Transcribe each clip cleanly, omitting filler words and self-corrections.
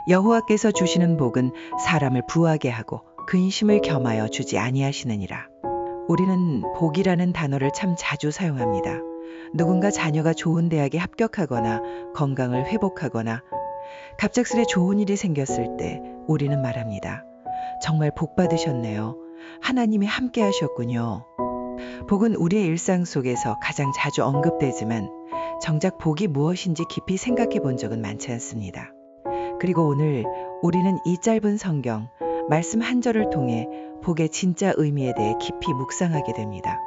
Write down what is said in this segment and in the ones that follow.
여호와께서 주시는 복은 사람을 부하게 하고 근심을 겸하여 주지 아니하시느니라. 우리는 복이라는 단어를 참 자주 사용합니다. 누군가 자녀가 좋은 대학에 합격하거나 건강을 회복하거나 갑작스레 좋은 일이 생겼을 때 우리는 말합니다. 정말 복 받으셨네요. 하나님이 함께 하셨군요. 복은 우리의 일상 속에서 가장 자주 언급되지만 정작 복이 무엇인지 깊이 생각해 본 적은 많지 않습니다. 그리고 오늘 우리는 이 짧은 성경 말씀 한 절을 통해 복의 진짜 의미에 대해 깊이 묵상하게 됩니다.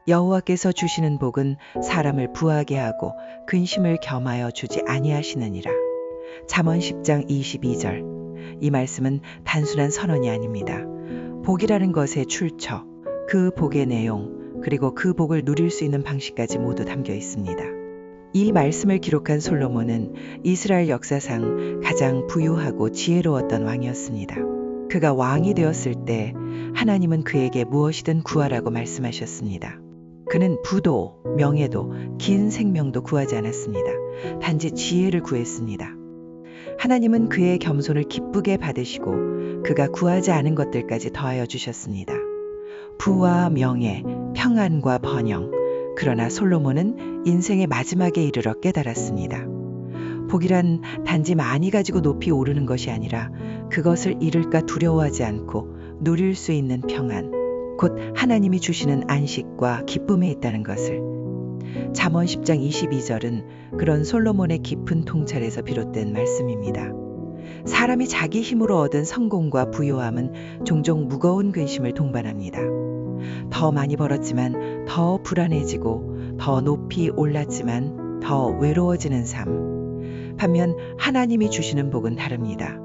여호와께서 주시는 복은 사람을 부하게 하고 근심을 겸하여 주지 아니하시느니라. 잠언 10장 22절. 이 말씀은 단순한 선언이 아닙니다. 복이라는 것의 출처, 그 복의 내용, 그리고 그 복을 누릴 수 있는 방식까지 모두 담겨 있습니다. 이 말씀을 기록한 솔로몬은 이스라엘 역사상 가장 부유하고 지혜로웠던 왕이었습니다. 그가 왕이 되었을 때 하나님은 그에게 무엇이든 구하라고 말씀하셨습니다. 그는 부도, 명예도, 긴 생명도 구하지 않았습니다. 단지 지혜를 구했습니다. 하나님은 그의 겸손을 기쁘게 받으시고 그가 구하지 않은 것들까지 더하여 주셨습니다. 부와 명예, 평안과 번영. 그러나 솔로몬은 인생의 마지막에 이르러 깨달았습니다. 복이란 단지 많이 가지고 높이 오르는 것이 아니라 그것을 잃을까 두려워하지 않고 누릴 수 있는 평안, 곧 하나님이 주시는 안식과 기쁨에 있다는 것을. 잠언 10장 22절은 그런 솔로몬의 깊은 통찰에서 비롯된 말씀입니다. 사람이 자기 힘으로 얻은 성공과 부요함은 종종 무거운 근심을 동반합니다. 더 많이 벌었지만 더 불안해지고 더 높이 올랐지만 더 외로워지는 삶. 반면 하나님이 주시는 복은 다릅니다.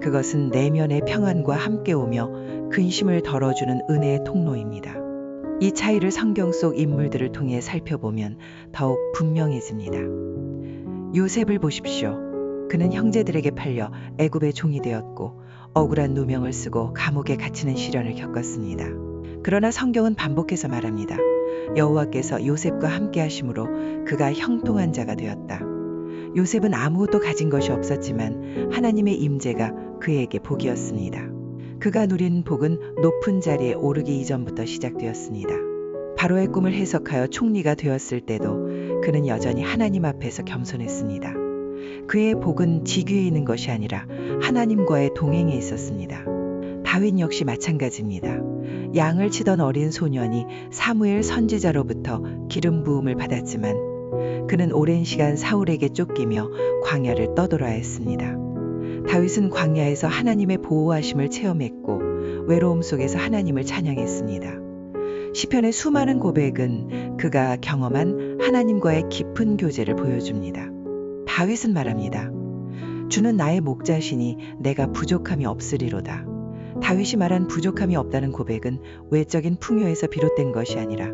그것은 내면의 평안과 함께 오며 근심을 덜어주는 은혜의 통로입니다. 이 차이를 성경 속 인물들을 통해 살펴보면 더욱 분명해집니다. 요셉을 보십시오. 그는 형제들에게 팔려 애굽의 종이 되었고 억울한 누명을 쓰고 감옥에 갇히는 시련을 겪었습니다. 그러나 성경은 반복해서 말합니다. 여호와께서 요셉과 함께 하심으로 그가 형통한 자가 되었다. 요셉은 아무것도 가진 것이 없었지만 하나님의 임재가 그에게 복이었습니다. 그가 누린 복은 높은 자리에 오르기 이전부터 시작되었습니다. 바로의 꿈을 해석하여 총리가 되었을 때도 그는 여전히 하나님 앞에서 겸손했습니다. 그의 복은 직위에 있는 것이 아니라 하나님과의 동행에 있었습니다. 다윗 역시 마찬가지입니다. 양을 치던 어린 소년이 사무엘 선지자로부터 기름 부음을 받았지만 그는 오랜 시간 사울에게 쫓기며 광야를 떠돌아야 했습니다. 다윗은 광야에서 하나님의 보호하심을 체험했고 외로움 속에서 하나님을 찬양했습니다. 시편의 수많은 고백은 그가 경험한 하나님과의 깊은 교제를 보여줍니다. 다윗은 말합니다. 주는 나의 목자시니 내가 부족함이 없으리로다. 다윗이 말한 부족함이 없다는 고백은 외적인 풍요에서 비롯된 것이 아니라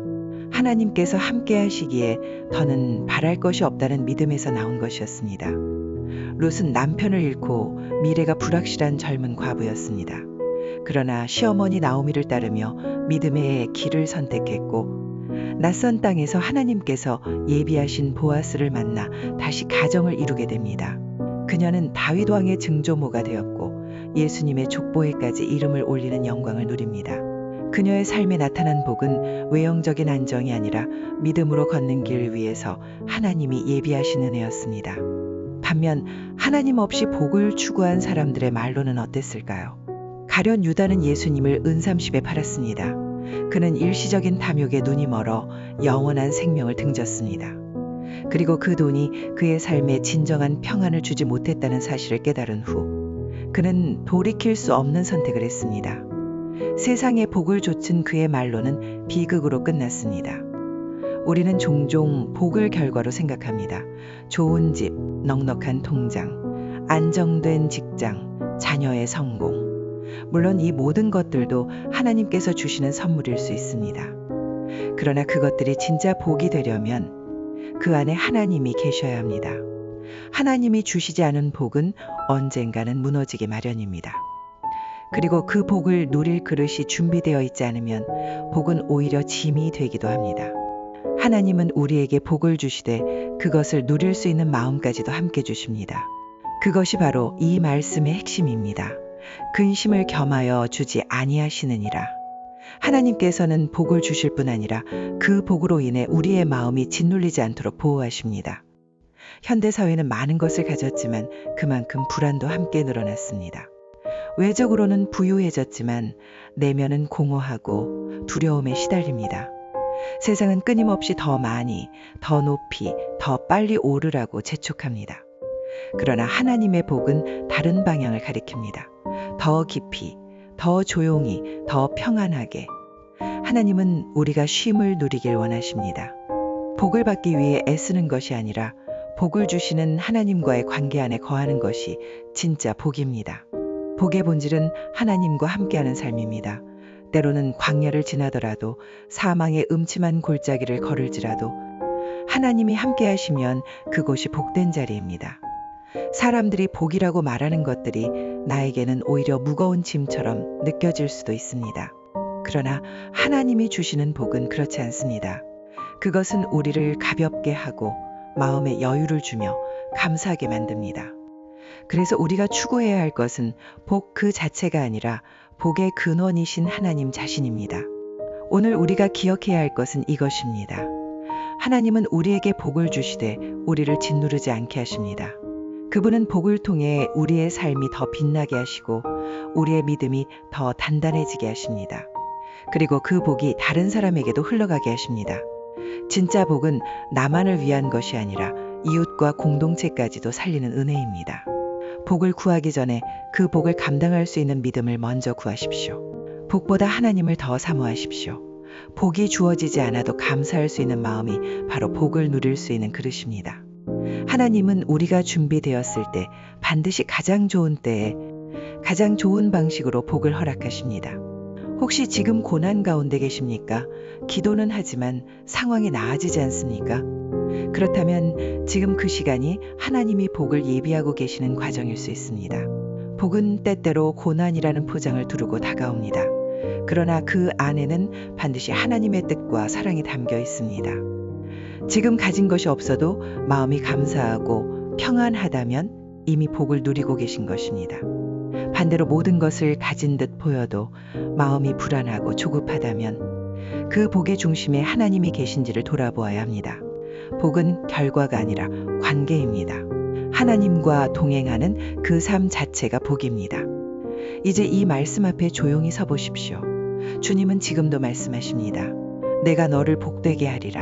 하나님께서 함께 하시기에 더는 바랄 것이 없다는 믿음에서 나온 것이었습니다. 롯은 남편을 잃고 미래가 불확실한 젊은 과부였습니다. 그러나 시어머니 나오미를 따르며 믿음의 길을 선택했고 낯선 땅에서 하나님께서 예비하신 보아스를 만나 다시 가정을 이루게 됩니다. 그녀는 다윗 왕의 증조모가 되었고 예수님의 족보에까지 이름을 올리는 영광을 누립니다. 그녀의 삶에 나타난 복은 외형적인 안정이 아니라 믿음으로 걷는 길 위에서 하나님이 예비하신 은혜였습니다. 반면 하나님 없이 복을 추구한 사람들의 말로는 어땠을까요? 가룟 유다는 예수님을 은삼십에 팔았습니다. 그는 일시적인 탐욕에 눈이 멀어 영원한 생명을 등졌습니다. 그리고 그 돈이 그의 삶에 진정한 평안을 주지 못했다는 사실을 깨달은 후 그는 돌이킬 수 없는 선택을 했습니다. 세상에 복을 좇은 그의 말로는 비극으로 끝났습니다. 우리는 종종 복을 결과로 생각합니다. 좋은 집, 넉넉한 통장, 안정된 직장, 자녀의 성공. 물론 이 모든 것들도 하나님께서 주시는 선물일 수 있습니다. 그러나 그것들이 진짜 복이 되려면 그 안에 하나님이 계셔야 합니다. 하나님이 주시지 않은 복은 언젠가는 무너지기 마련입니다. 그리고 그 복을 누릴 그릇이 준비되어 있지 않으면 복은 오히려 짐이 되기도 합니다. 하나님은 우리에게 복을 주시되 그것을 누릴 수 있는 마음까지도 함께 주십니다. 그것이 바로 이 말씀의 핵심입니다. 근심을 겸하여 주지 아니하시느니라. 하나님께서는 복을 주실 뿐 아니라 그 복으로 인해 우리의 마음이 짓눌리지 않도록 보호하십니다. 현대사회는 많은 것을 가졌지만 그만큼 불안도 함께 늘어났습니다. 외적으로는 부유해졌지만 내면은 공허하고 두려움에 시달립니다. 세상은 끊임없이 더 많이, 더 높이, 더 빨리 오르라고 재촉합니다. 그러나 하나님의 복은 다른 방향을 가리킵니다. 더 깊이, 더 조용히, 더 평안하게. 하나님은 우리가 쉼을 누리길 원하십니다. 복을 받기 위해 애쓰는 것이 아니라 복을 주시는 하나님과의 관계 안에 거하는 것이 진짜 복입니다. 복의 본질은 하나님과 함께하는 삶입니다. 때로는 광야를 지나더라도 사망의 음침한 골짜기를 걸을지라도 하나님이 함께하시면 그곳이 복된 자리입니다. 사람들이 복이라고 말하는 것들이 나에게는 오히려 무거운 짐처럼 느껴질 수도 있습니다. 그러나 하나님이 주시는 복은 그렇지 않습니다. 그것은 우리를 가볍게 하고 마음에 여유를 주며 감사하게 만듭니다. 그래서 우리가 추구해야 할 것은 복 그 자체가 아니라 복의 근원이신 하나님 자신입니다. 오늘 우리가 기억해야 할 것은 이것입니다. 하나님은 우리에게 복을 주시되 우리를 짓누르지 않게 하십니다. 그분은 복을 통해 우리의 삶이 더 빛나게 하시고 우리의 믿음이 더 단단해지게 하십니다. 그리고 그 복이 다른 사람에게도 흘러가게 하십니다. 진짜 복은 나만을 위한 것이 아니라 이웃과 공동체까지도 살리는 은혜입니다. 복을 구하기 전에 그 복을 감당할 수 있는 믿음을 먼저 구하십시오. 복보다 하나님을 더 사모하십시오. 복이 주어지지 않아도 감사할 수 있는 마음이 바로 복을 누릴 수 있는 그릇입니다. 하나님은 우리가 준비되었을 때 반드시 가장 좋은 때에 가장 좋은 방식으로 복을 허락하십니다. 혹시 지금 고난 가운데 계십니까? 기도는 하지만 상황이 나아지지 않습니까? 그렇다면 지금 그 시간이 하나님이 복을 예비하고 계시는 과정일 수 있습니다. 복은 때때로 고난이라는 포장을 두르고 다가옵니다. 그러나 그 안에는 반드시 하나님의 뜻과 사랑이 담겨 있습니다. 지금 가진 것이 없어도 마음이 감사하고 평안하다면 이미 복을 누리고 계신 것입니다. 반대로 모든 것을 가진 듯 보여도 마음이 불안하고 조급하다면 그 복의 중심에 하나님이 계신지를 돌아보아야 합니다. 복은 결과가 아니라 관계입니다. 하나님과 동행하는 그 삶 자체가 복입니다. 이제 이 말씀 앞에 조용히 서 보십시오. 주님은 지금도 말씀하십니다. 내가 너를 복되게 하리라.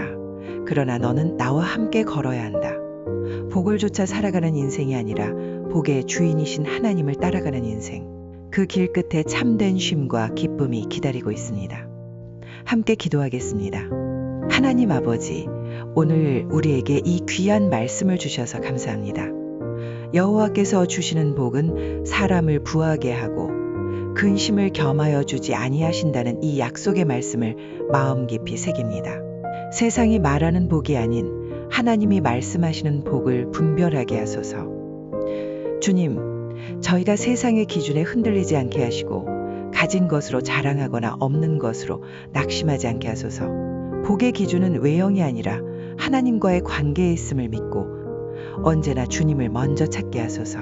그러나 너는 나와 함께 걸어야 한다. 복을 쫓아 살아가는 인생이 아니라 복의 주인이신 하나님을 따라가는 인생. 그 길 끝에 참된 쉼과 기쁨이 기다리고 있습니다. 함께 기도하겠습니다. 하나님 아버지, 오늘 우리에게 이 귀한 말씀을 주셔서 감사합니다. 여호와께서 주시는 복은 사람을 부하게 하고 근심을 겸하여 주지 아니하신다는 이 약속의 말씀을 마음 깊이 새깁니다. 세상이 말하는 복이 아닌 하나님이 말씀하시는 복을 분별하게 하소서. 주님, 저희가 세상의 기준에 흔들리지 않게 하시고 가진 것으로 자랑하거나 없는 것으로 낙심하지 않게 하소서. 복의 기준은 외형이 아니라 하나님과의 관계에 있음을 믿고 언제나 주님을 먼저 찾게 하소서.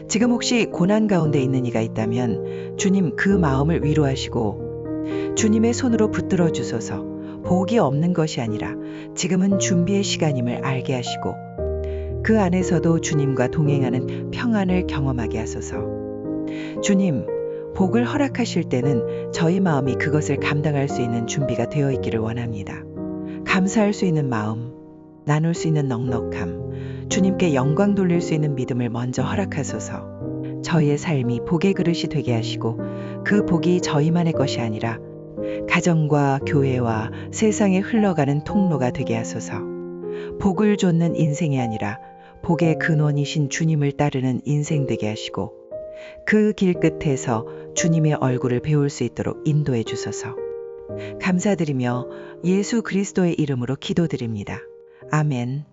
지금 혹시 고난 가운데 있는 이가 있다면 주님 그 마음을 위로하시고 주님의 손으로 붙들어 주소서. 복이 없는 것이 아니라 지금은 준비의 시간임을 알게 하시고 그 안에서도 주님과 동행하는 평안을 경험하게 하소서. 주님, 복을 허락하실 때는 저희 마음이 그것을 감당할 수 있는 준비가 되어 있기를 원합니다. 감사할 수 있는 마음, 나눌 수 있는 넉넉함, 주님께 영광 돌릴 수 있는 믿음을 먼저 허락하소서. 저희의 삶이 복의 그릇이 되게 하시고 그 복이 저희만의 것이 아니라 가정과 교회와 세상에 흘러가는 통로가 되게 하소서. 복을 좇는 인생이 아니라 복의 근원이신 주님을 따르는 인생 되게 하시고 그 길 끝에서 주님의 얼굴을 배울 수 있도록 인도해 주소서. 감사드리며 예수 그리스도의 이름으로 기도드립니다. 아멘.